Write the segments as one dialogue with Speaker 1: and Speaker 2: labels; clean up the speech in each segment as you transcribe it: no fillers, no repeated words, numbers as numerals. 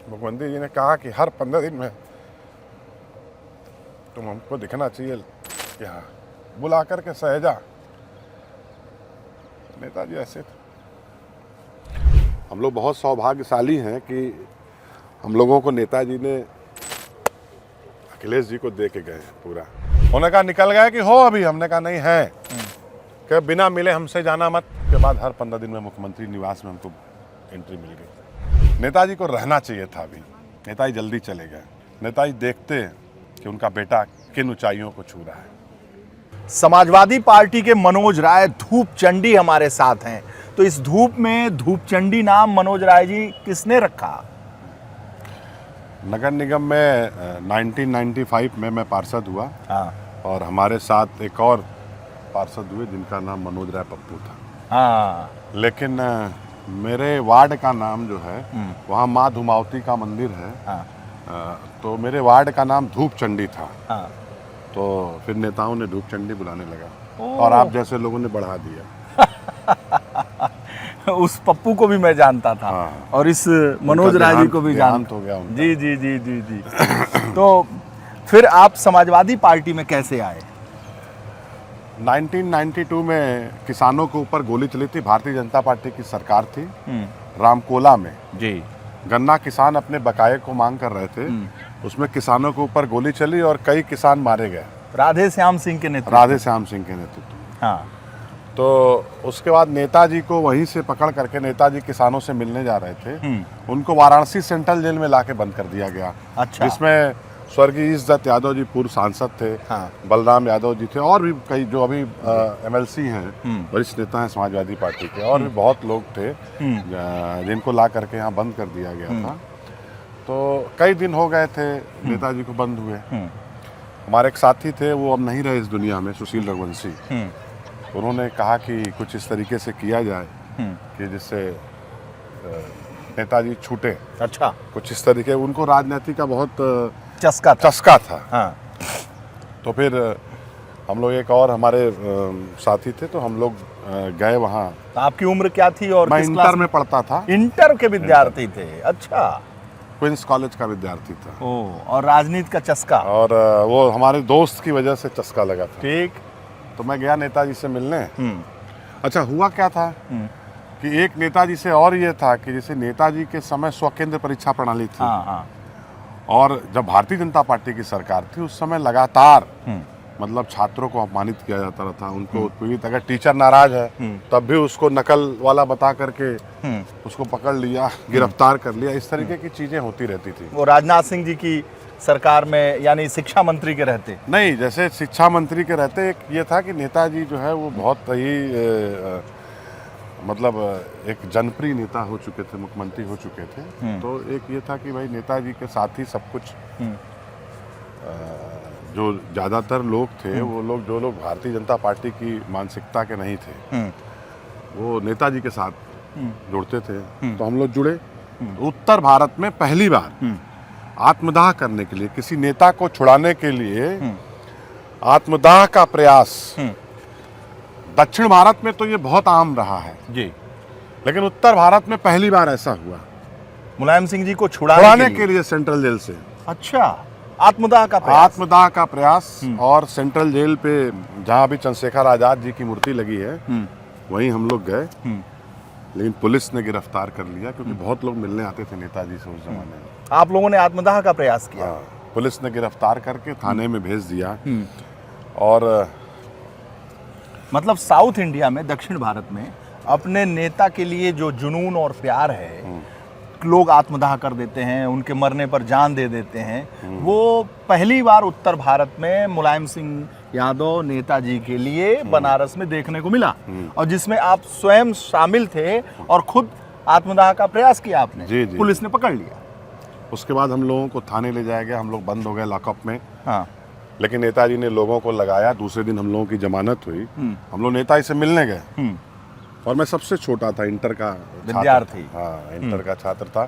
Speaker 1: मुख्यमंत्री जी ने कहा कि हर 15 दिन में तुम हमको दिखना चाहिए यहाँ, बुला करके सहेजा। नेताजी ऐसे थे। हम लोग बहुत सौभाग्यशाली हैं कि हम लोगों को नेताजी ने अखिलेश जी को दे के गए हैं पूरा। उन्होंने कहा निकल गए कि हो अभी, हमने कहा नहीं है, कि बिना मिले हमसे जाना मत। के बाद हर 15 दिन में मुख्यमंत्री निवास में हमको एंट्री मिल गई। नेताजी को रहना चाहिए था अभी, नेताजी जल्दी चले गए। नेताजी देखते कि उनका बेटा किन ऊंचाइयों को छू रहा है।
Speaker 2: समाजवादी पार्टी के मनोज राय धूप चंडी हमारे साथ हैं। तो इस धूप में धूप चंडी नाम मनोज राय जी किसने रखा?
Speaker 1: नगर निगम में 1995 में मैं पार्षद हुआ।
Speaker 2: हाँ
Speaker 1: और हमारे साथ एक और पार्षद हुए जिनका नाम मनोज राय पप्पू था।
Speaker 2: हाँ।
Speaker 1: लेकिन मेरे वार्ड का नाम जो है वहाँ माँ धूमावती का मंदिर है।
Speaker 2: हाँ।
Speaker 1: तो मेरे वार्ड का नाम धूप चंडी था।
Speaker 2: हाँ।
Speaker 1: तो फिर नेताओं ने धूप चंडी बुलाने लगा और आप जैसे लोगों ने बढ़ा दिया।
Speaker 2: उस पप्पू को भी मैं जानता था।
Speaker 1: हाँ।
Speaker 2: और इस मनोज राय जी को भी
Speaker 1: जानता हो गया।
Speaker 2: जी जी जी जी जी। तो फिर आप समाजवादी पार्टी में कैसे आए?
Speaker 1: 1992 में किसानों के ऊपर गोली चली थी। भारतीय जनता पार्टी की सरकार थी रामकोला में।
Speaker 2: जी।
Speaker 1: गन्ना किसान अपने बकाये को मांग कर रहे थे, उसमें किसानों के ऊपर गोली चली और कई किसान मारे गए।
Speaker 2: राधे श्याम सिंह के नेतृत्व।
Speaker 1: राधे श्याम सिंह के नेतृत्व।
Speaker 2: हाँ।
Speaker 1: तो उसके बाद नेताजी को वहीं से पकड़ करके, नेताजी किसानों से मिलने जा रहे थे, उनको वाराणसी सेंट्रल जेल में लाके बंद कर दिया गया।
Speaker 2: अच्छा।
Speaker 1: जिसमें स्वर्गीय इज्जत यादव जी पूर्व सांसद थे।
Speaker 2: हाँ।
Speaker 1: बलराम यादव जी थे और भी कई जो अभी MLC हैं, वरिष्ठ नेता हैं समाजवादी पार्टी के, और भी बहुत लोग थे जिनको ला करके यहाँ बंद कर दिया गया था। तो कई दिन हो गए थे नेताजी को बंद हुए। हमारे एक साथी थे, वो अब नहीं रहे इस दुनिया में, सुशील रघुवंशी। उन्होंने कहा कि कुछ इस तरीके से किया जाए कि जिससे नेताजी छूटे।
Speaker 2: अच्छा।
Speaker 1: कुछ इस तरीके, उनको राजनीति का बहुत
Speaker 2: चस्का
Speaker 1: था।
Speaker 2: हाँ।
Speaker 1: तो फिर हम लोग, एक और हमारे साथी थे, तो हम लोग गए वहाँ।
Speaker 2: तो आपकी उम्र क्या थी और
Speaker 1: मैं
Speaker 2: किस
Speaker 1: इंटर
Speaker 2: क्लास
Speaker 1: में पढ़ता था।
Speaker 2: इंटर के विद्यार्थी थे? अच्छा।
Speaker 1: क्वींस कॉलेज का विद्यार्थी था।
Speaker 2: ओ, और राजनीति का चस्का।
Speaker 1: और वो हमारे दोस्त की वजह से चस्का लगा था।
Speaker 2: ठीक।
Speaker 1: तो मैं गया नेताजी से मिलने। अच्छा, हुआ क्या था कि एक नेताजी से और ये था कि जैसे नेताजी के समय स्वकेंद्र परीक्षा प्रणाली थी।
Speaker 2: हाँ हाँ।
Speaker 1: और जब भारतीय जनता पार्टी की सरकार थी उस समय लगातार मतलब छात्रों को अपमानित किया जाता था, उनको उत्पीड़ित। अगर टीचर नाराज है तब भी उसको नकल वाला बता करके उसको पकड़ लिया, गिरफ्तार कर लिया। इस तरीके की चीजें होती रहती थी।
Speaker 2: वो राजनाथ सिंह जी की सरकार में, यानी शिक्षा मंत्री के रहते?
Speaker 1: नहीं, जैसे शिक्षा मंत्री के रहते एक ये था कि नेताजी जो है वो बहुत ही मतलब एक जनप्रिय नेता हो चुके थे, मुख्यमंत्री हो चुके थे। तो एक ये था कि भाई नेताजी के साथ ही सब कुछ। जो ज़्यादातर लोग थे, वो लोग, जो लोग भारतीय जनता पार्टी की मानसिकता के नहीं थे, वो नेताजी के साथ जुड़ते थे। तो हम लोग जुड़े। उत्तर भारत में पहली बार आत्मदाह करने के लिए, किसी नेता को छुड़ाने के लिए आत्मदाह का प्रयास, दक्षिण भारत में तो ये बहुत आम रहा है
Speaker 2: जी,
Speaker 1: लेकिन उत्तर भारत में पहली बार ऐसा हुआ।
Speaker 2: मुलायम सिंह जी को छुड़ाने
Speaker 1: के लिए सेंट्रल जेल से।
Speaker 2: अच्छा, आत्मदाह का प्रयास।
Speaker 1: और सेंट्रल जेल पे जहाँ भी चंद्रशेखर आजाद जी की मूर्ति लगी है, वहीं हम लोग गए। लेकिन पुलिस ने गिरफ्तार कर लिया, क्योंकि बहुत लोग मिलने आते थे नेताजी से उस जमाने में।
Speaker 2: आप लोगों ने आत्मदाह का प्रयास किया?
Speaker 1: पुलिस ने गिरफ्तार करके थाने में भेज दिया। और
Speaker 2: मतलब साउथ इंडिया में, दक्षिण भारत में अपने नेता के लिए जो जुनून और प्यार है, लोग आत्मदाह कर देते हैं, उनके मरने पर जान दे देते हैं, वो पहली बार उत्तर भारत में मुलायम सिंह यादव नेताजी के लिए बनारस में देखने को मिला। और जिसमें आप स्वयं शामिल थे और खुद आत्मदाह का प्रयास किया आपने।
Speaker 1: जी जी।
Speaker 2: पुलिस ने पकड़ लिया।
Speaker 1: उसके बाद हम लोगों को थाने ले जाया गया, हम लोग बंद हो गए लॉकअप में।
Speaker 2: हाँ।
Speaker 1: लेकिन नेताजी ने लोगों को लगाया। दूसरे दिन हम लोगों की जमानत हुई। हम लोग नेताजी से मिलने गए। और मैं सबसे छोटा था, इंटर का
Speaker 2: विद्यार्थी।
Speaker 1: हाँ, इंटर का छात्र था।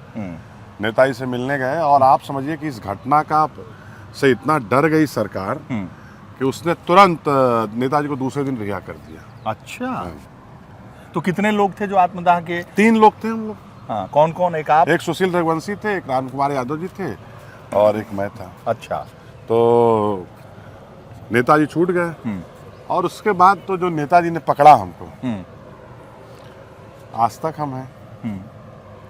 Speaker 1: नेताजी से मिलने गए और आप समझिए कि इस घटना का से इतना डर गई सरकार कि उसने तुरंत नेताजी को दूसरे दिन रिहा कर दिया।
Speaker 2: अच्छा। तो कितने लोग थे जो आत्मदाह के?
Speaker 1: 3 लोग थे हम लोग।
Speaker 2: हाँ, कौन कौन? एक आप?
Speaker 1: एक सुशील रघुवंशी थे, एक राम कुमार यादव जी थे और एक मैं था।
Speaker 2: अच्छा।
Speaker 1: तो नेताजी छूट गए और उसके बाद तो जो नेताजी ने पकड़ा हमको, आज तक हम हैं।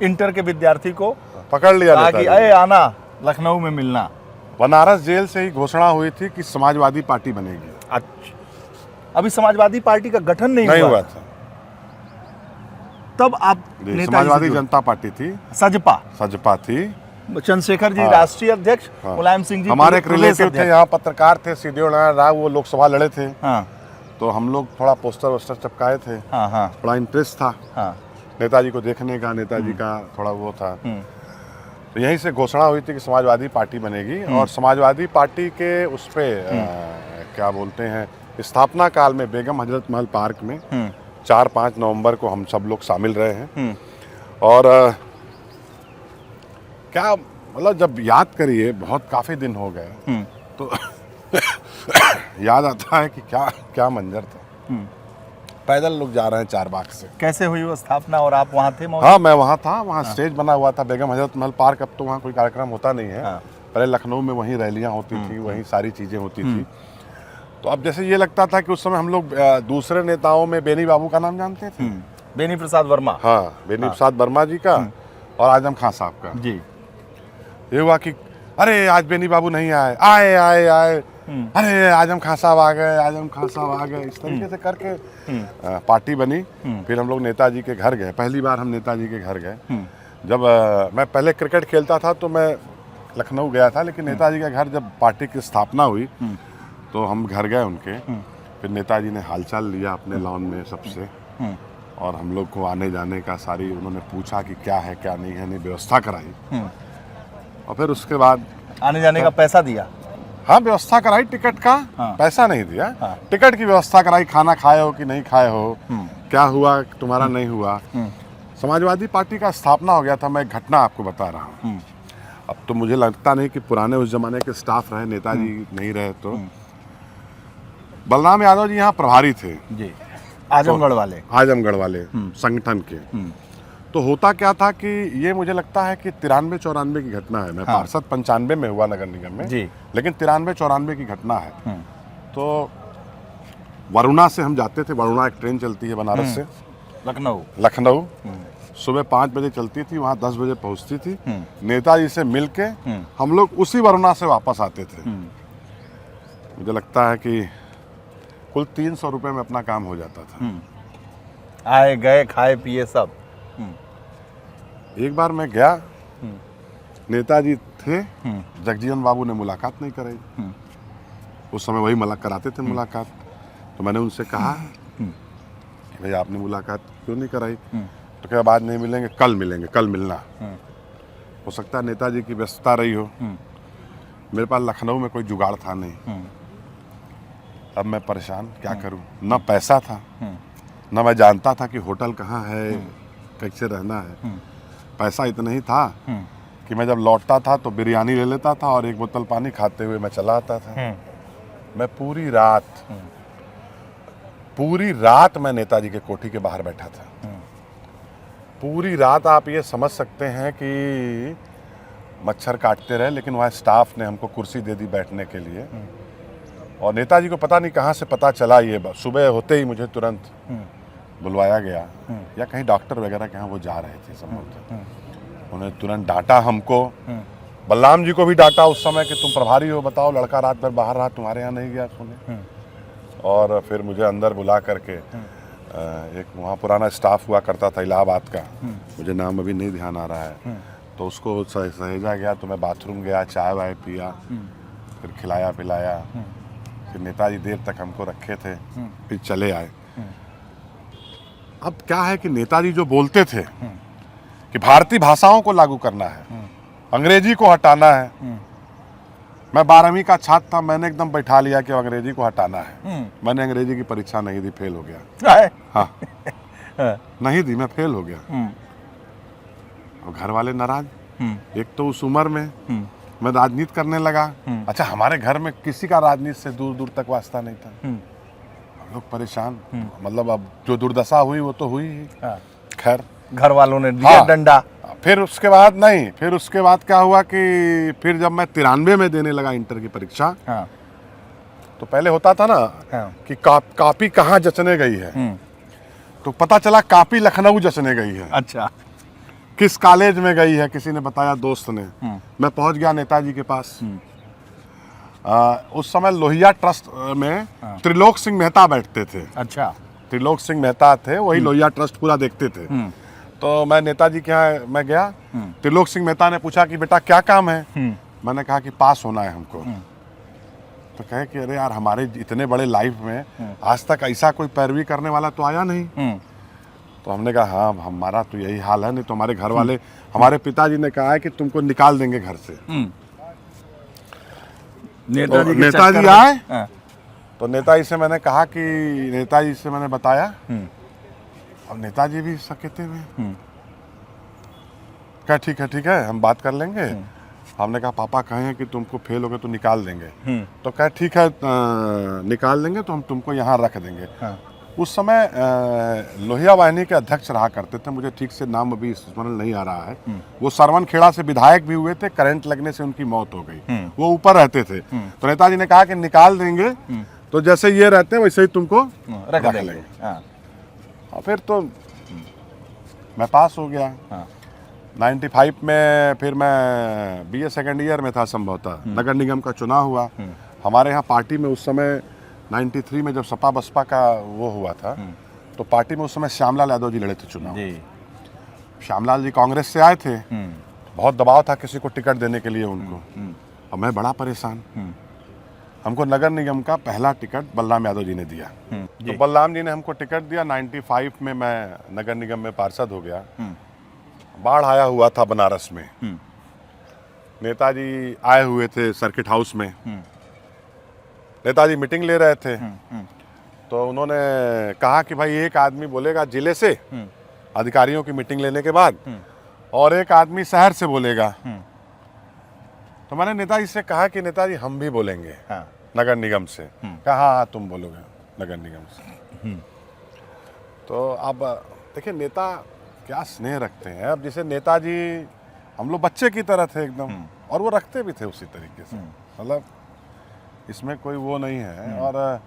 Speaker 2: इंटर के विद्यार्थी को
Speaker 1: पकड़ लिया
Speaker 2: कहा कि
Speaker 1: नेताजी
Speaker 2: अरे
Speaker 1: ने।
Speaker 2: आना लखनऊ में मिलना।
Speaker 1: बनारस जेल से ही घोषणा हुई थी कि समाजवादी पार्टी बनेगी।
Speaker 2: अच्छा, अभी समाजवादी पार्टी का गठन नहीं
Speaker 1: नहीं
Speaker 2: हुआ
Speaker 1: हुआ था।
Speaker 2: तब आप
Speaker 1: जी,
Speaker 2: नेताजी से
Speaker 1: समाजवादी
Speaker 2: जुड़े।
Speaker 1: जनता पार्टी थी,
Speaker 2: सजपा,
Speaker 1: सजपा थी।
Speaker 2: चंद्रशेखर जी
Speaker 1: हाँ।
Speaker 2: राष्ट्रीय अध्यक्ष,
Speaker 1: हाँ।
Speaker 2: मुलायम सिंह जी
Speaker 1: हमारे एक
Speaker 2: प्रदेश
Speaker 1: रिलेटिव थे,
Speaker 2: अध्यक्ष।
Speaker 1: यहाँ पत्रकार थे, सिद्धेश्वर नारायण राव, वो लोकसभा लड़े थे।
Speaker 2: हाँ
Speaker 1: तो हम लोग थोड़ा पोस्टर वोस्टर चिपकाए थे।
Speaker 2: हाँ हाँ
Speaker 1: बड़ा इंटरेस्ट था
Speaker 2: हाँ।
Speaker 1: नेताजी को देखने का, नेताजी का थोड़ा वो था। तो यहीं से घोषणा हुई थी कि समाजवादी पार्टी बनेगी और समाजवादी पार्टी के उस पे क्या बोलते हैं, स्थापना काल में बेगम हजरत महल पार्क में 4-5 नवंबर को हम सब लोग शामिल रहे हैं। और क्या मतलब, जब याद करिए, बहुत काफ़ी दिन हो गए तो याद आता है कि क्या क्या मंजर था। पैदल लोग जा रहे हैं चारबाग से।
Speaker 2: कैसे हुई वो स्थापना और आप वहाँ थे मौजूद?
Speaker 1: हाँ, मैं वहाँ था। वहाँ स्टेज बना हुआ था बेगम हजरत महल पार्क। अब तो वहाँ कोई कार्यक्रम होता नहीं है।
Speaker 2: हाँ।
Speaker 1: पहले लखनऊ में वहीं रैलियाँ होती थी, वहीं सारी चीज़ें होती थी। तो अब जैसे ये लगता था कि उस समय हम लोग दूसरे नेताओं में बेनी बाबू का नाम जानते थे।
Speaker 2: बेनी प्रसाद वर्मा।
Speaker 1: हाँ, बेनी प्रसाद वर्मा जी का और आजम खां साहब का।
Speaker 2: जी।
Speaker 1: ये हुआ कि अरे आज बेनी बाबू नहीं आए, आए आए आए, अरे आजम खां साहब आ गए, आजम खां साहब आ गए। इस तरीके से करके पार्टी बनी। फिर हम लोग नेताजी के घर गए। पहली बार हम नेताजी के घर गए। जब मैं पहले क्रिकेट खेलता था तो मैं लखनऊ गया था, लेकिन नेताजी के घर जब पार्टी की स्थापना हुई तो हम घर गए उनके। फिर नेताजी ने हालचाल लिया अपने लॉन में सबसे, और हम लोग को आने जाने का सारी उन्होंने पूछा कि क्या है क्या नहीं है, नहीं व्यवस्था कराई। और फिर उसके बाद
Speaker 2: आने जाने का पैसा दिया?
Speaker 1: हाँ, व्यवस्था कराई टिकट का।
Speaker 2: हाँ।
Speaker 1: पैसा नहीं दिया।
Speaker 2: हाँ।
Speaker 1: टिकट की व्यवस्था कराई, खाना खाए हो कि नहीं खाए हो, क्या हुआ तुम्हारा नहीं हुआ। समाजवादी पार्टी का स्थापना हो गया था। मैं एक घटना आपको बता रहा हूँ। अब तो मुझे लगता नहीं कि पुराने उस जमाने के स्टाफ रहे, नेताजी नहीं रहे। तो बलराम यादव जी यहाँ प्रभारी थे
Speaker 2: जी, आजमगढ़ वाले,
Speaker 1: आजमगढ़ वाले संगठन के। तो होता क्या था कि ये मुझे लगता है कि 93-94 की घटना है। मैं
Speaker 2: हाँ।
Speaker 1: पार्षद 95 में हुआ नगर निगम में
Speaker 2: जी।
Speaker 1: लेकिन 93-94 की घटना है। तो वरुणा से हम जाते थे। वरुणा एक ट्रेन चलती है बनारस से लखनऊ। सुबह 5 बजे चलती थी, वहाँ 10 बजे पहुँचती थी। नेताजी से मिल के हम लोग उसी वरुणा से वापस आते थे। मुझे लगता है कि कुल 300 रुपये में अपना काम हो जाता था।
Speaker 2: आए गए खाए पिए सब।
Speaker 1: एक बार मैं गया, नेताजी थे, जगजीवन बाबू ने मुलाकात नहीं कराई। उस समय वही कराते थे मुलाकात। तो मैंने उनसे कहा कि भाई आपने मुलाकात क्यों नहीं कराई? तो क्या बाद नहीं मिलेंगे, कल मिलेंगे, कल मिलना। हो सकता है नेताजी की व्यस्तता रही हो। मेरे पास लखनऊ में कोई जुगाड़ था नहीं। अब मैं परेशान, क्या करूं? न पैसा था, न मैं जानता था कि होटल कहाँ है, कैसे रहना है। पैसा इतना ही था कि मैं जब लौटता था तो बिरयानी ले लेता था और एक बोतल पानी खाते हुए मैं चला आता था। मैं पूरी रात मैं नेताजी के कोठी के बाहर बैठा था। पूरी रात आप ये समझ सकते हैं कि मच्छर काटते रहे, लेकिन वहाँ स्टाफ ने हमको कुर्सी दे दी बैठने के लिए। और नेताजी को पता नहीं कहाँ से पता चला, ये सुबह होते ही मुझे तुरंत बुलवाया गया, या कहीं डॉक्टर वगैरह के यहाँ वो जा रहे थे संभवतः। उन्हें तुरंत डांटा हमको। बलराम जी को भी डांटा उस समय कि तुम प्रभारी हो, बताओ लड़का रात भर बाहर रहा, तुम्हारे यहाँ नहीं गया सुने। और फिर मुझे अंदर बुला करके एक वहाँ पुराना स्टाफ हुआ करता था इलाहाबाद का, मुझे नाम अभी नहीं ध्यान आ रहा है। तो उसको सहेजा गया। तो मैं बाथरूम गया, चाय वाय पिया, फिर खिलाया पिलाया। फिर नेताजी देर तक हमको रखे थे, फिर चले आए। अब क्या है कि नेताजी जो बोलते थे कि भारतीय भाषाओं को लागू करना है, अंग्रेजी को हटाना है। मैं 12वीं का छात्र था, मैंने एकदम बैठा लिया कि अंग्रेजी को हटाना है। मैंने अंग्रेजी की परीक्षा नहीं दी, फेल हो गया। हाँ, नहीं दी, मैं फेल हो गया। और घर वाले नाराज। एक तो उस उम्र में मैं राजनीति करने लगा। अच्छा, हमारे घर में किसी का राजनीति से दूर दूर तक वास्ता नहीं था। हम लोग परेशान। मतलब अब जो दुर्दशा हुई वो तो हुई ही। खैर,
Speaker 2: घर वालों ने दिया डंडा।
Speaker 1: फिर उसके बाद नहीं, फिर उसके बाद क्या हुआ कि फिर जब मैं 93 में देने लगा इंटर की परीक्षा,
Speaker 2: हाँ
Speaker 1: तो पहले होता था ना
Speaker 2: हाँ
Speaker 1: कि कॉपी कहाँ जचने गई है, तो पता चला कॉपी लखनऊ जचने गई है।
Speaker 2: अच्छा।
Speaker 1: किस कॉलेज में गई है किसी ने बताया, दोस्त ने। मैं पहुंच गया नेताजी के पास। उस समय लोहिया ट्रस्ट में त्रिलोक सिंह मेहता बैठते थे।
Speaker 2: अच्छा।
Speaker 1: त्रिलोक सिंह मेहता थे, वही लोहिया ट्रस्ट पूरा देखते थे। तो मैं नेताजी के यहाँ मैं गया। त्रिलोक सिंह मेहता ने पूछा कि बेटा क्या काम है। मैंने कहा कि पास होना है हमको। तो कहे कि अरे यार, हमारे इतने बड़े लाइफ में आज तक ऐसा कोई पैरवी करने वाला तो आया नहीं। तो हमने कहा हाँ, हमारा तो यही हाल है, नहीं तो हमारे घर वाले, हमारे पिताजी ने कहा है कि तुमको निकाल देंगे घर से। नेताजी आए। तो नेताजी से मैंने कहा कि नेताजी से मैंने बताया, और नेताजी भी सकते हुए क्या ठीक है हम बात कर लेंगे। हमने कहा पापा कहे हैं कि तुमको फेल हो गए तो निकाल देंगे। तो कहे ठीक है, निकाल देंगे तो हम तुमको यहाँ रख देंगे। उस समय लोहिया वाहिनी के अध्यक्ष रहा करते थे, मुझे ठीक से नाम अभी स्मरण नहीं आ रहा है। वो सरवन खेड़ा से विधायक भी हुए थे, करंट लगने से उनकी मौत हो गई। वो ऊपर रहते थे। तो नेताजी ने कहा कि निकाल देंगे, तो जैसे ये रहते हैं वैसे ही तुमको रख लेंगे। और फिर तो मैं पास हो गया। 95 में फिर मैं BA सेकेंड ईयर में था संभवतः। नगर निगम का चुनाव हुआ हमारे यहाँ पार्टी में। उस समय 93 में जब सपा बसपा का वो हुआ था, तो पार्टी में उस समय श्यामलाल यादव जी लड़े थे चुनाव। श्यामलाल जी कांग्रेस से आए थे, बहुत दबाव था किसी को टिकट देने के लिए उनको, और मैं बड़ा परेशान। हमको नगर निगम का पहला टिकट बलराम यादव जी ने दिया। तो बलराम जी ने हमको टिकट दिया। 95 में मैं नगर निगम में पार्षद हो गया। बाढ़ आया हुआ था बनारस में। नेताजी आए हुए थे सर्किट हाउस में। नेताजी मीटिंग ले रहे थे। तो उन्होंने कहा कि भाई एक आदमी बोलेगा जिले से अधिकारियों की मीटिंग लेने के बाद, और एक आदमी शहर से बोलेगा। तो मैंने नेताजी से कहा कि नेताजी हम भी बोलेंगे नगर निगम से। कहा हाँ तुम बोलोगे नगर निगम से। तो अब देखिए नेता क्या स्नेह रखते हैं। अब जैसे नेताजी हम लोग बच्चे की तरह थे एकदम, और वो रखते भी थे उसी तरीके से। मतलब इसमें कोई वो नहीं है। और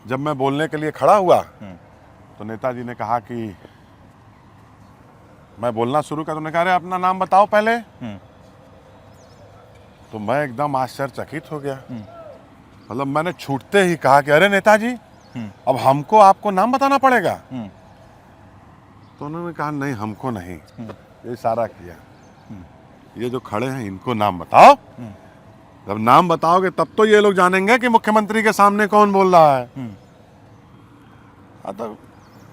Speaker 1: जब मैं बोलने के लिए खड़ा हुआ, तो नेताजी ने कहा कि मैं बोलना शुरू कर। उन्होंने कहा अरे अपना नाम बताओ पहले। तो मैं एकदम आश्चर्यचकित हो गया। मतलब मैंने छूटते ही कहा कि अरे नेताजी, अब हमको आपको नाम बताना पड़ेगा। तो उन्होंने कहा नहीं हमको नहीं। ये इशारा किया, ये जो खड़े हैं इनको नाम बताओ। जब नाम बताओगे तब तो ये लोग जानेंगे कि मुख्यमंत्री के सामने कौन बोल रहा है। तो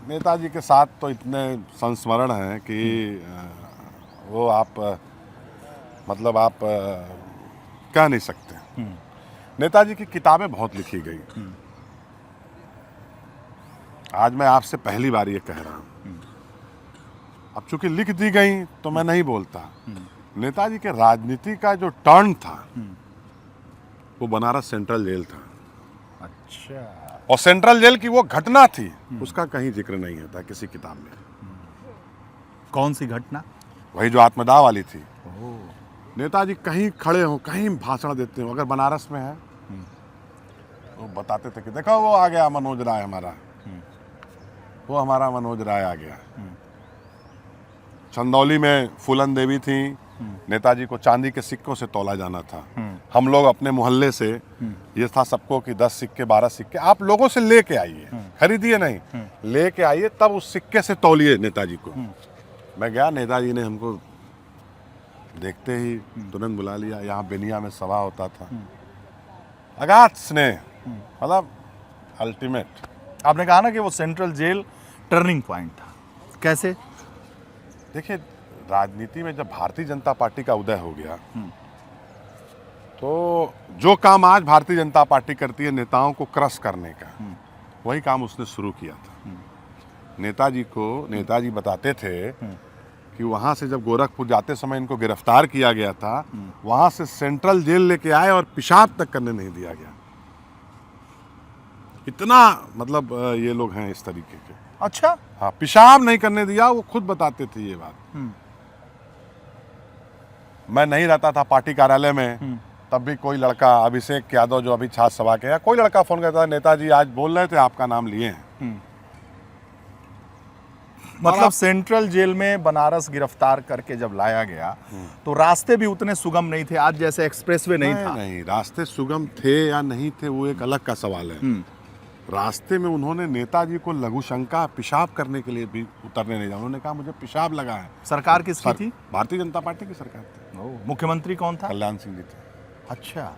Speaker 1: नेताजी के साथ तो इतने संस्मरण हैं कि वो आप मतलब आप कह नहीं सकते। नेताजी की किताबें बहुत लिखी गई। आज मैं आपसे पहली बार ये कह रहा हूँ। अब चूंकि लिख दी गई तो मैं नहीं बोलता। नेताजी के राजनीति का जो टर्न था, वो बनारस सेंट्रल जेल था।
Speaker 2: अच्छा।
Speaker 1: और सेंट्रल जेल की वो घटना थी, उसका कहीं जिक्र नहीं होता किसी किताब में।
Speaker 2: कौन सी घटना?
Speaker 1: वही जो आत्मदाह वाली थी। नेताजी कहीं खड़े हो, कहीं भाषण देते हो, अगर बनारस में है तो बताते थे कि देखो वो आ गया मनोज राय हमारा, वो हमारा मनोज राय आ गया। चंदौली में फूलन देवी थी, नेताजी को चांदी के सिक्कों से तौला जाना था। हम लोग अपने मोहल्ले से, ये था सबको कि 10 सिक्के 12 सिक्के आप लोगों से लेके आइए, खरीदिए नहीं, लेके आइए, तब उस सिक्के से तौलिए नेताजी को। मैं गया, नेताजी ने हमको देखते ही तुरंत बुला लिया। यहाँ बेनिया में सभा होता था। अगाध स्नेह, मतलब अल्टीमेट।
Speaker 2: आपने कहा ना कि वो सेंट्रल जेल टर्निंग पॉइंट था, कैसे?
Speaker 1: देखिए राजनीति में जब भारतीय जनता पार्टी का उदय हो गया, तो जो काम आज भारतीय जनता पार्टी करती है नेताओं को क्रश करने का, वही काम उसने शुरू किया था। नेताजी बताते थे कि वहाँ से जब गोरखपुर जाते समय इनको गिरफ्तार किया गया था, वहाँ से सेंट्रल जेल लेके आए और पेशाब तक करने नहीं दिया गया। इतना मतलब ये लोग हैं इस तरीके के।
Speaker 2: अच्छा।
Speaker 1: हाँ, पेशाब नहीं करने दिया, वो खुद बताते थे ये बात। मैं नहीं रहता था पार्टी कार्यालय में, तब भी कोई लड़का, अभिषेक यादव जो अभी छात्र सभा के, या कोई लड़का फोन करता था, नेताजी आज बोल रहे थे आपका नाम लिए हैं।
Speaker 2: मतलब सेंट्रल जेल में बनारस गिरफ्तार करके जब लाया गया तो रास्ते भी उतने सुगम नहीं थे, आज जैसे एक्सप्रेसवे नहीं था।
Speaker 1: नहीं, रास्ते सुगम थे या नहीं थे वो एक अलग का सवाल है। रास्ते में उन्होंने नेताजी को लघु शंका, पेशाब करने के लिए भी उतरने नहीं दिया। उन्होंने कहा मुझे पेशाब लगा है।
Speaker 2: सरकार किसकी थी?
Speaker 1: भारतीय जनता पार्टी की सरकार थी।
Speaker 2: मुख्यमंत्री कौन था?
Speaker 1: कल्याण सिंह जी थे।
Speaker 2: अच्छा,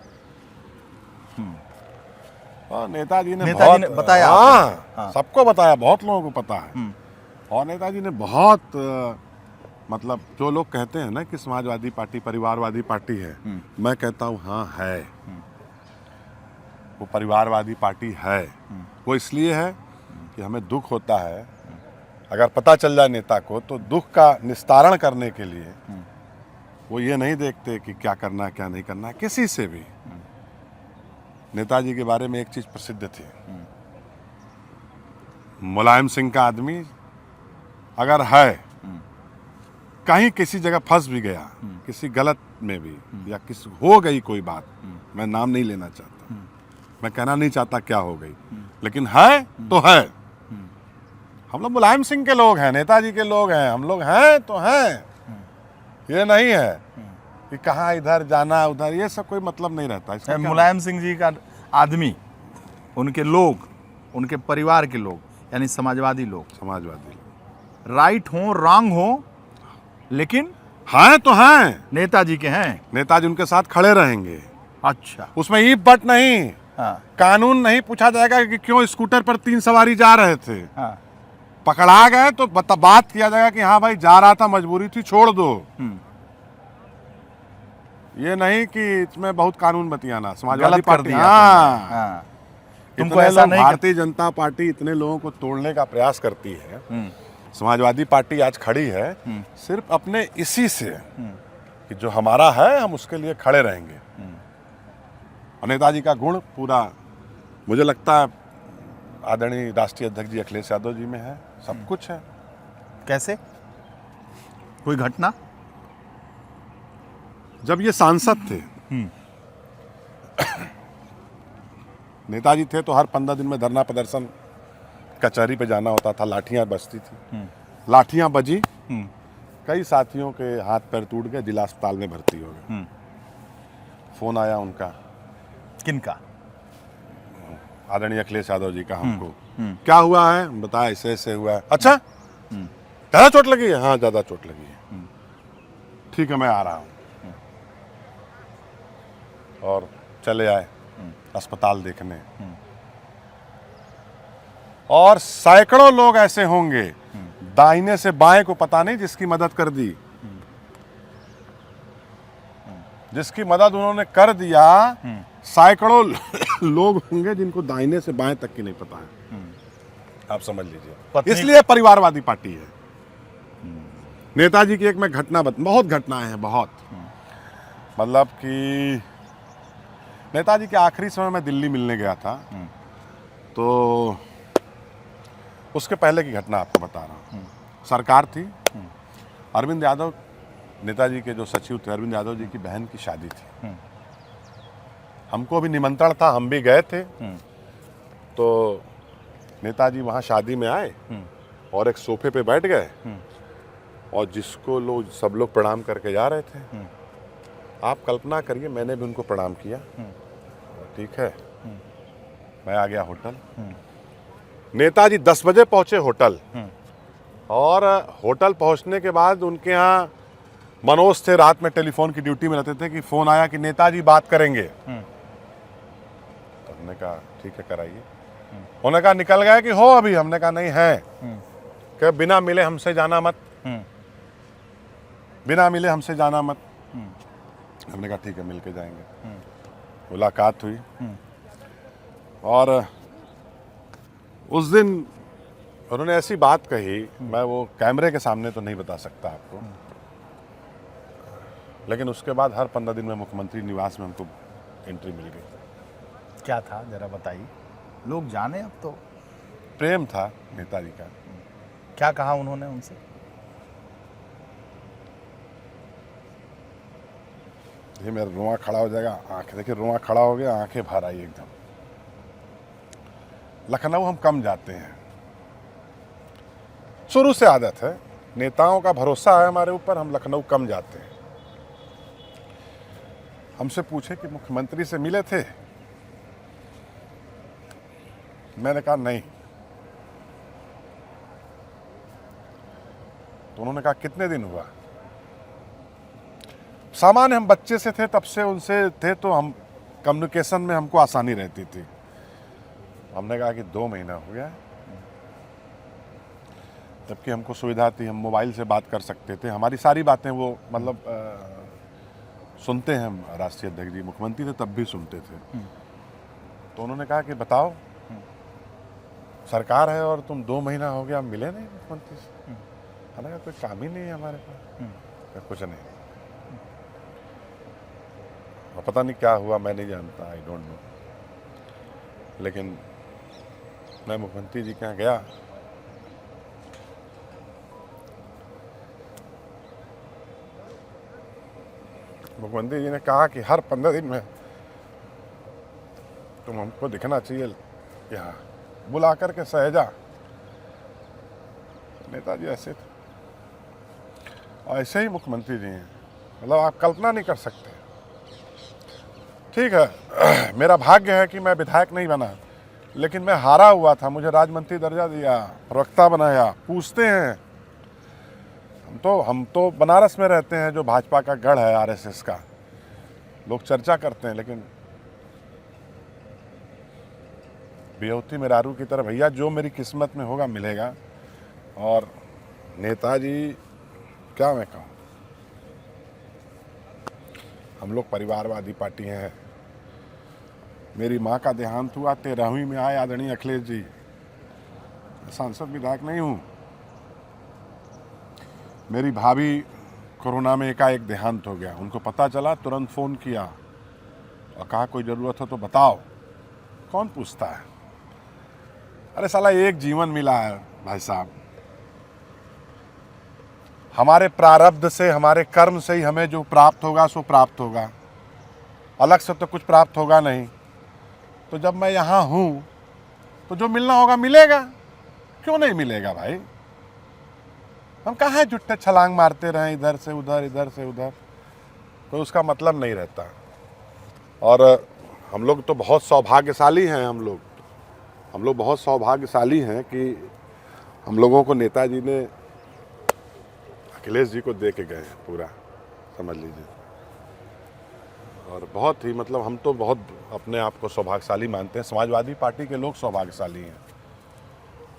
Speaker 1: और नेताजी ने
Speaker 2: बताया,
Speaker 1: हाँ, सबको बताया, बहुत लोगों को पता है। और नेताजी ने बहुत मतलब जो लोग कहते हैं ना कि समाजवादी पार्टी परिवारवादी पार्टी है, मैं कहता हूँ हाँ है, वो परिवारवादी पार्टी है। वो इसलिए है कि हमें दुख होता है, अगर पता चल जाए नेता को, तो दुख का निस्तारण करने के लिए वो ये नहीं देखते कि क्या करना है क्या नहीं करना है किसी से भी। नेताजी के बारे में एक चीज प्रसिद्ध थी, मुलायम सिंह का आदमी अगर है, कहीं किसी जगह फंस भी गया, किसी गलत में भी, या किसी हो गई कोई बात, मैं नाम नहीं लेना चाहता, मैं कहना नहीं चाहता क्या हो गई, लेकिन है तो है। हम लोग मुलायम सिंह के लोग हैं, नेताजी के लोग हैं, हम लोग हैं तो हैं। ये नहीं है कि कहाँ इधर जाना उधर, ये सब कोई मतलब नहीं रहता इसका।
Speaker 2: मुलायम सिंह जी का आदमी, उनके लोग, उनके परिवार के लोग, यानी समाजवादी लोग, राइट हो रॉन्ग हो, लेकिन
Speaker 1: हैं तो हैं,
Speaker 2: नेताजी के हैं,
Speaker 1: नेताजी उनके साथ खड़े रहेंगे।
Speaker 2: अच्छा,
Speaker 1: उसमें ईप बट नहीं, कानून नहीं पूछा जाएगा कि क्यों स्कूटर पर 3 सवारी जा रहे थे। पकड़ा गए तो बात किया जाएगा कि हाँ भाई जा रहा था, मजबूरी थी, छोड़ दो। ये नहीं कि इसमें बहुत कानून बतियाना। समाजवादी पार्टी, हाँ, तुमको ऐसा नहीं, भारतीय जनता पार्टी इतने लोगों को तोड़ने का प्रयास करती है। समाजवादी पार्टी आज खड़ी है सिर्फ अपने इसी से कि जो हमारा है हम उसके लिए खड़े रहेंगे। और नेताजी का गुण पूरा मुझे लगता है आदरणीय राष्ट्रीय अध्यक्ष जी अखिलेश यादव जी में है, सब कुछ है।
Speaker 2: कैसे? कोई घटना?
Speaker 1: जब ये सांसद थे, नेताजी थे तो हर 15 दिन में धरना प्रदर्शन कचहरी पे जाना होता था, लाठियां बजती थी, लाठियां बजी, कई साथियों के हाथ पैर टूट गए, जिला अस्पताल में भर्ती हो गए। फोन आया उनका,
Speaker 2: किनका?
Speaker 1: आदरणीय अखिलेश यादव जी का हमको। क्या हुआ है? बताया ऐसे ऐसे हुआ है। अच्छा, ज्यादा चोट लगी है? हाँ ज्यादा चोट लगी है। ठीक है मैं आ रहा हूँ। और चले आए अस्पताल देखने। और सैकड़ों लोग ऐसे होंगे दाहिने से बाएं को पता नहीं जिसकी मदद कर दी, जिसकी मदद उन्होंने कर दिया। सैकड़ों लोग होंगे जिनको दाहिने से बाएं तक की नहीं पता है। आप समझ लीजिए, इसलिए परिवारवादी पार्टी है। नेताजी की एक मैं घटना बहुत घटनाएं हैं, बहुत, मतलब कि नेताजी के आखिरी समय में दिल्ली मिलने गया था, तो उसके पहले की घटना आपको बता रहा हूँ। सरकार थी, अरविंद यादव नेताजी के जो सचिव थे, अरविंद यादव जी की बहन की शादी थी। हमको भी निमंत्रण था, हम भी गए थे। तो नेताजी वहाँ शादी में आए और एक सोफे पे बैठ गए, और जिसको लोग सब लोग प्रणाम करके जा रहे थे, आप कल्पना करिए मैंने भी उनको प्रणाम किया। ठीक है, मैं आ गया होटल। नेताजी 10 बजे पहुंचे होटल, और होटल पहुंचने के बाद उनके यहाँ मनोज थे, रात में टेलीफोन की ड्यूटी में रहते थे, कि फोन आया कि नेताजी बात करेंगे। तो हमने कहा ठीक है कराइए। उन्होंने कहा निकल गए कि हो अभी? हमने कहा नहीं है। कि बिना मिले हमसे जाना मत, बिना मिले हमसे जाना मत। हमने कहा ठीक है मिल के जाएंगे। मुलाकात हुई, और उस दिन उन्होंने ऐसी बात कही, मैं वो कैमरे के सामने तो नहीं बता सकता आपको, लेकिन उसके बाद हर 15 दिन में मुख्यमंत्री निवास में हमको एंट्री मिल गई।
Speaker 2: क्या था जरा बताइए, लोग जाने। अब तो
Speaker 1: प्रेम था नेताजी का,
Speaker 2: क्या कहा उन्होंने उनसे?
Speaker 1: ये मेरा रुआ खड़ा हो जाएगा, आंखें देखिए, रुआ खड़ा हो गया, आंखें भर आई एकदम। लखनऊ हम कम जाते हैं, शुरू से आदत है, नेताओं का भरोसा है हमारे ऊपर, हम लखनऊ कम जाते हैं। हमसे पूछे कि मुख्यमंत्री से मिले थे, मैंने कहा नहीं। तो उन्होंने कहा कितने दिन हुआ? सामान्य हम बच्चे से थे तब से उनसे थे, तो हम कम्युनिकेशन में हमको आसानी रहती थी। हमने कहा कि 2 महीना हो गया है, जबकि हमको सुविधा थी, हम मोबाइल से बात कर सकते थे, हमारी सारी बातें वो मतलब सुनते हैं। हम राष्ट्रीय अध्यक्ष जी मुख्यमंत्री थे तब भी सुनते थे। तो उन्होंने कहा कि बताओ, सरकार है और तुम 2 महीना हो गया मिले नहीं मुख्यमंत्री से। मैंने कहा कोई काम ही नहीं है हमारे पास, कुछ नहीं। और पता नहीं क्या हुआ, मैं नहीं जानता, आई डोंट नो। लेकिन मैं मुख्यमंत्री जी के यहाँ गया, मुख्यमंत्री जी ने कहा कि हर 15 दिन में तुम हमको दिखना चाहिए यहाँ, बुला करके सहेजा। नेताजी ऐसे थे, और ऐसे ही मुख्यमंत्री जी हैं, मतलब आप कल्पना नहीं कर सकते। ठीक है, मेरा भाग्य है कि मैं विधायक नहीं बना, लेकिन मैं हारा हुआ था, मुझे राज्य दर्जा दिया, प्रवक्ता बनाया। पूछते हैं, हम तो बनारस में रहते हैं, जो भाजपा का गढ़ है, आरएसएस का, लोग चर्चा करते हैं, लेकिन बियौती मेरारू की तरह, भैया जो मेरी किस्मत में होगा मिलेगा। और नेताजी, क्या मैं कहूँ, हम लोग परिवारवादी पार्टी हैं। मेरी माँ का देहांत हुआ 13वीं में आए आदरणीय अखिलेश जी, सांसद विधायक नहीं हूँ। मेरी भाभी कोरोना में एकाएक देहांत हो गया, उनको पता चला, तुरंत फ़ोन किया और कहा कोई ज़रूरत हो तो बताओ। कौन पूछता है? अरे साला, एक जीवन मिला है भाई साहब, हमारे प्रारब्ध से, हमारे कर्म से ही हमें जो प्राप्त होगा सो प्राप्त होगा, अलग से तो कुछ प्राप्त होगा नहीं। तो जब मैं यहाँ हूँ तो जो मिलना होगा मिलेगा, क्यों नहीं मिलेगा भाई? हम कहाँ जुट्टे छलांग मारते रहें इधर से उधर, इधर से उधर, तो उसका मतलब नहीं रहता। और हम लोग तो बहुत सौभाग्यशाली हैं, हम लोग बहुत सौभाग्यशाली हैं कि हम लोगों को नेताजी ने अखिलेश जी को दे के गए हैं पूरा, समझ लीजिए। और बहुत ही मतलब हम तो बहुत अपने आप को सौभाग्यशाली मानते हैं। समाजवादी पार्टी के लोग सौभाग्यशाली हैं।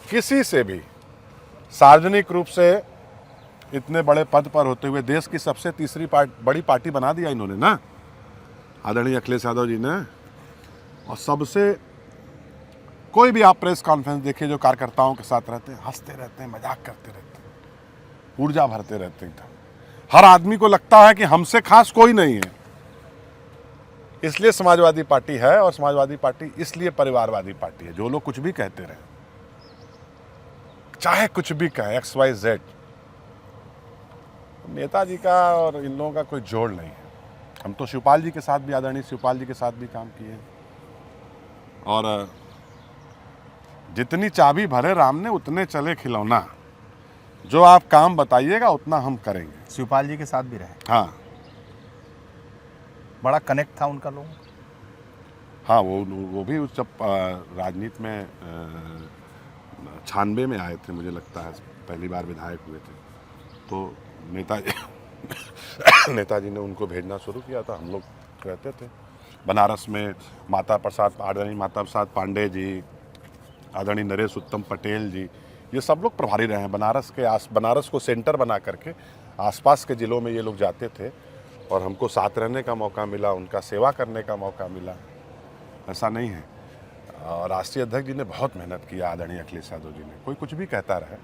Speaker 1: किसी से भी सार्वजनिक रूप से इतने बड़े पद पर होते हुए देश की सबसे तीसरी बड़ी पार्टी बना दिया इन्होंने ना, आदरणीय अखिलेश यादव जी ने। और सबसे, कोई भी आप प्रेस कॉन्फ्रेंस देखिए, जो कार्यकर्ताओं के साथ रहते हैं, हंसते रहते हैं, मजाक करते रहते हैं, ऊर्जा भरते रहते हैं। हर आदमी को लगता है कि हमसे खास कोई नहीं है। इसलिए समाजवादी पार्टी है, और समाजवादी पार्टी इसलिए परिवारवादी पार्टी है। जो लोग कुछ भी कहते रहे, चाहे कुछ भी कहें, XYZ, नेताजी का और इन लोगों का कोई जोड़ नहीं है। हम तो शिवपाल जी के साथ भी, आदरणीय शिवपाल जी के साथ भी काम किए, और जितनी चाबी भरे राम ने उतने चले खिलौना। जो आप काम बताइएगा उतना हम करेंगे।
Speaker 2: शिवपाल जी के साथ भी रहे?
Speaker 1: हाँ,
Speaker 2: बड़ा कनेक्ट था उनका लोगों का?
Speaker 1: हाँ, वो भी उस जब राजनीति में 96 में आए थे, मुझे लगता है पहली बार विधायक हुए थे, तो नेताजी ने उनको भेजना शुरू किया था। हम लोग रहते थे बनारस में, आदरणीय माता प्रसाद पांडे जी, आदरणीय नरेश उत्तम पटेल जी, ये सब लोग प्रभारी रहे हैं। बनारस को सेंटर बना करके आसपास के ज़िलों में ये लोग जाते थे, और हमको साथ रहने का मौका मिला, उनका सेवा करने का मौका मिला। ऐसा नहीं है। और राष्ट्रीय अध्यक्ष जी ने बहुत मेहनत किया, आदरणीय अखिलेश यादव जी ने। कोई कुछ भी कहता रहे,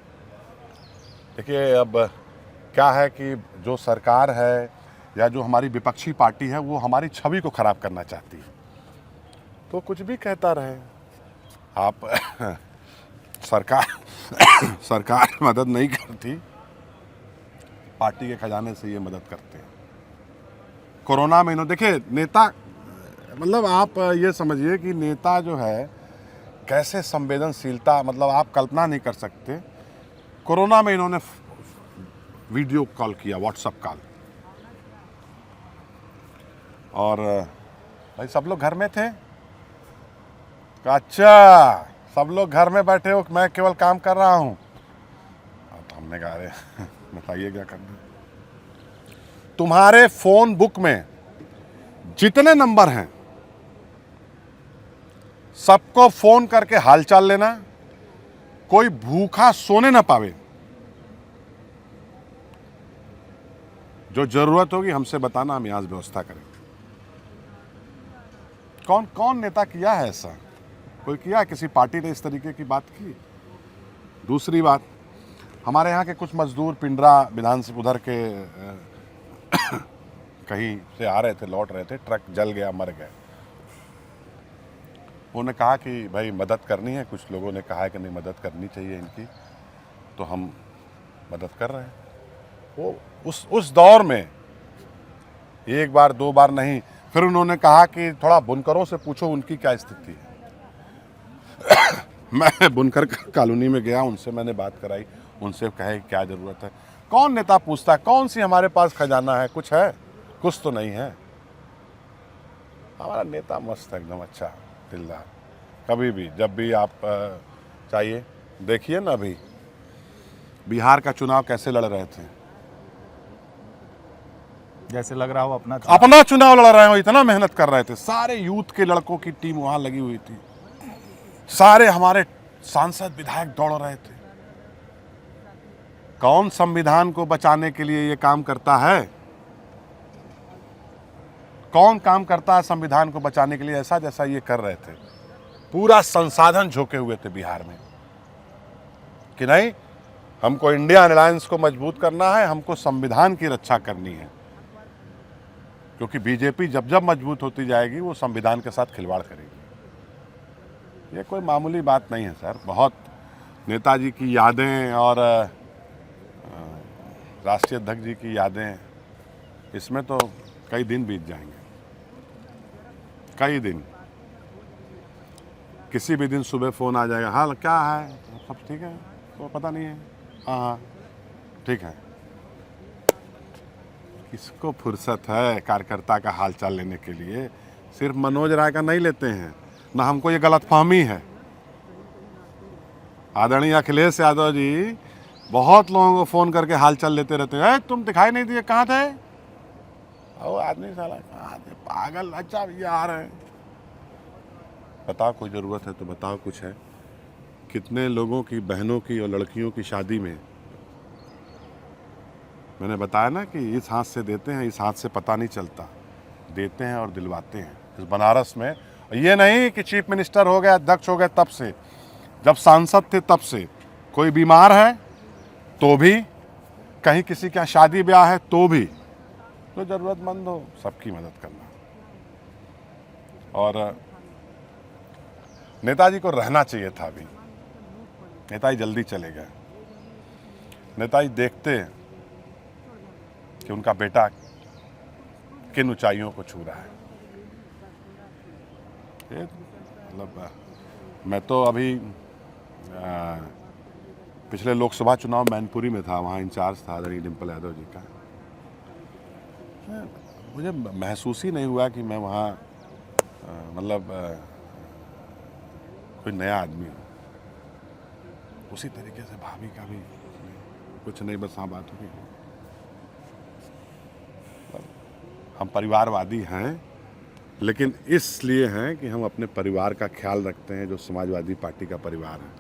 Speaker 1: देखिए अब क्या है कि जो सरकार है या जो हमारी विपक्षी पार्टी है, वो हमारी छवि को खराब करना चाहती है, तो कुछ भी कहता रहे। आप सरकार सरकार मदद नहीं करती, पार्टी के खजाने से ये मदद करते हैं। कोरोना में इन्होंने, देखिए नेता, मतलब आप ये समझिए कि नेता जो है कैसे संवेदनशीलता, मतलब आप कल्पना नहीं कर सकते। कोरोना में इन्होंने वीडियो कॉल किया, व्हाट्सएप कॉल, और भाई सब लोग घर में थे। कहा अच्छा सब लोग घर में बैठे हो, मैं केवल काम कर रहा हूँ। तो हमने कहा अरे बताइए क्या करना। तुम्हारे फोन बुक में जितने नंबर हैं सबको फोन करके हालचाल लेना, कोई भूखा सोने ना पावे। जो जरूरत होगी हमसे बताना, हम यहां से व्यवस्था करेंगे। कौन कौन नेता किया है ऐसा? कोई किया? किसी पार्टी ने इस तरीके की बात की? दूसरी बात, हमारे यहाँ के कुछ मजदूर पिंडरा विधानसभा उधर के कहीं से आ रहे थे, लौट रहे थे, ट्रक जल गया, मर गए। उन्होंने कहा कि भाई मदद करनी है, कुछ लोगों ने कहा है कि नहीं मदद करनी चाहिए इनकी, तो हम मदद कर रहे हैं। वो उस दौर में एक बार दो बार नहीं, फिर उन्होंने कहा कि थोड़ा बुनकरों से पूछो उनकी क्या स्थिति है। मैं बुनकर कॉलोनी में गया, उनसे मैंने बात कराई, उनसे कहे क्या ज़रूरत है। कौन नेता पूछता है कौन सी हमारे पास खजाना है, कुछ है? कुछ तो नहीं है। हमारा नेता मस्त है, एकदम अच्छा दिलदार। कभी भी जब भी आप चाहिए, देखिए ना अभी बिहार का चुनाव कैसे लड़ रहे थे,
Speaker 2: जैसे लग रहा हो
Speaker 1: अपना चुनाव लड़ रहे हो, इतना मेहनत कर रहे थे। सारे यूथ के लड़कों की टीम वहां लगी हुई थी, सारे हमारे सांसद विधायक दौड़ रहे थे। कौन संविधान को बचाने के लिए ये काम करता है? कौन काम करता है संविधान को बचाने के लिए ऐसा जैसा ये कर रहे थे? पूरा संसाधन झोंके हुए थे बिहार में कि नहीं, हमको इंडिया अलायंस को मजबूत करना है, हमको संविधान की रक्षा करनी है। क्योंकि बीजेपी जब जब मजबूत होती जाएगी वो संविधान के साथ खिलवाड़ करेगी। ये कोई मामूली बात नहीं है सर। बहुत नेताजी की यादें और राष्ट्रीय अध्यक्ष जी की यादें, इसमें तो कई दिन बीत जाएंगे, कई दिन। किसी भी दिन सुबह फ़ोन आ जाएगा, हाल क्या है, सब ठीक है, तो पता नहीं है, हाँ हाँ ठीक है। किसको फुर्सत है कार्यकर्ता का हालचाल लेने के लिए? सिर्फ मनोज राय का नहीं लेते हैं ना, हमको ये गलतफहमी है। आदरणीय अखिलेश यादव जी बहुत लोगों को फ़ोन करके हालचाल लेते रहते हैं, तुम दिखाई नहीं दिए, कहाँ थे? ओ आदमी साला कहाँ थे, पागल, अच्छा ये आ रहे हैं। बताओ कोई ज़रूरत है तो बताओ कुछ है। कितने लोगों की, बहनों की और लड़कियों की शादी में मैंने बताया ना कि इस हाथ से देते हैं, इस हाथ से पता नहीं चलता, देते हैं और दिलवाते हैं। इस बनारस में ये नहीं कि चीफ मिनिस्टर हो गए, अध्यक्ष हो गए तब से, जब सांसद थे तब से, कोई बीमार है तो भी, कहीं किसी का शादी ब्याह है तो भी, जो ज़रूरतमंद हो सबकी मदद करना। और नेताजी को रहना चाहिए था अभी। नेताजी जल्दी चले गए। नेताजी देखते कि उनका बेटा किन ऊंचाइयों को छू रहा है। ये मतलब मैं तो अभी पिछले लोकसभा चुनाव मैनपुरी में था, वहाँ इंचार्ज था आदरणीय डिम्पल यादव जी का। मुझे महसूस ही नहीं हुआ कि मैं वहाँ मतलब कोई नया आदमी हूँ। उसी तरीके से भाभी का भी कुछ नहीं, बस हाँ बात हुई। हम परिवारवादी हैं, लेकिन इसलिए हैं कि हम अपने परिवार का ख्याल रखते हैं, जो समाजवादी पार्टी का परिवार है,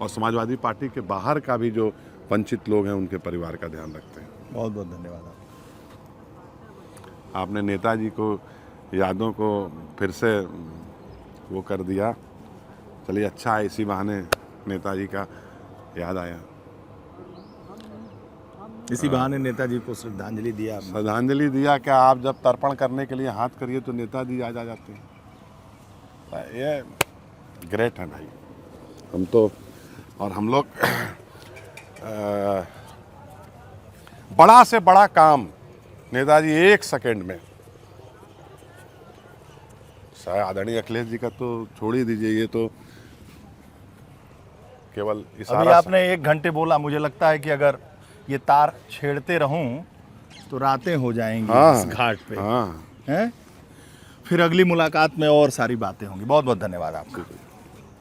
Speaker 1: और समाजवादी पार्टी के बाहर का भी जो वंचित लोग हैं उनके परिवार का ध्यान रखते हैं।
Speaker 2: बहुत बहुत धन्यवाद।
Speaker 1: आपने नेताजी को यादों को फिर से वो कर दिया। चलिए अच्छा है, इसी बहाने नेताजी का याद आया,
Speaker 2: इसी बहाने नेताजी को श्रद्धांजलि दिया।
Speaker 1: श्रद्धांजलि दिया। क्या आप जब तर्पण करने के लिए हाथ करिए तो नेताजी आ जाते हैं। ये ग्रेट है भाई। हम तो और हम लोग बड़ा से बड़ा काम नेताजी 1 सेकंड में, शायद आदरणीय अखिलेश जी का तो छोड़ ही दीजिए, ये तो केवल
Speaker 2: अभी
Speaker 1: इशारा।
Speaker 2: आपने 1 घंटे बोला, मुझे लगता है कि अगर ये तार छेड़ते रहूं तो रातें हो जाएंगी इस घाट पे।
Speaker 1: हाँ
Speaker 2: हैं? फिर अगली मुलाकात में और सारी बातें होंगी। बहुत बहुत धन्यवाद आपका।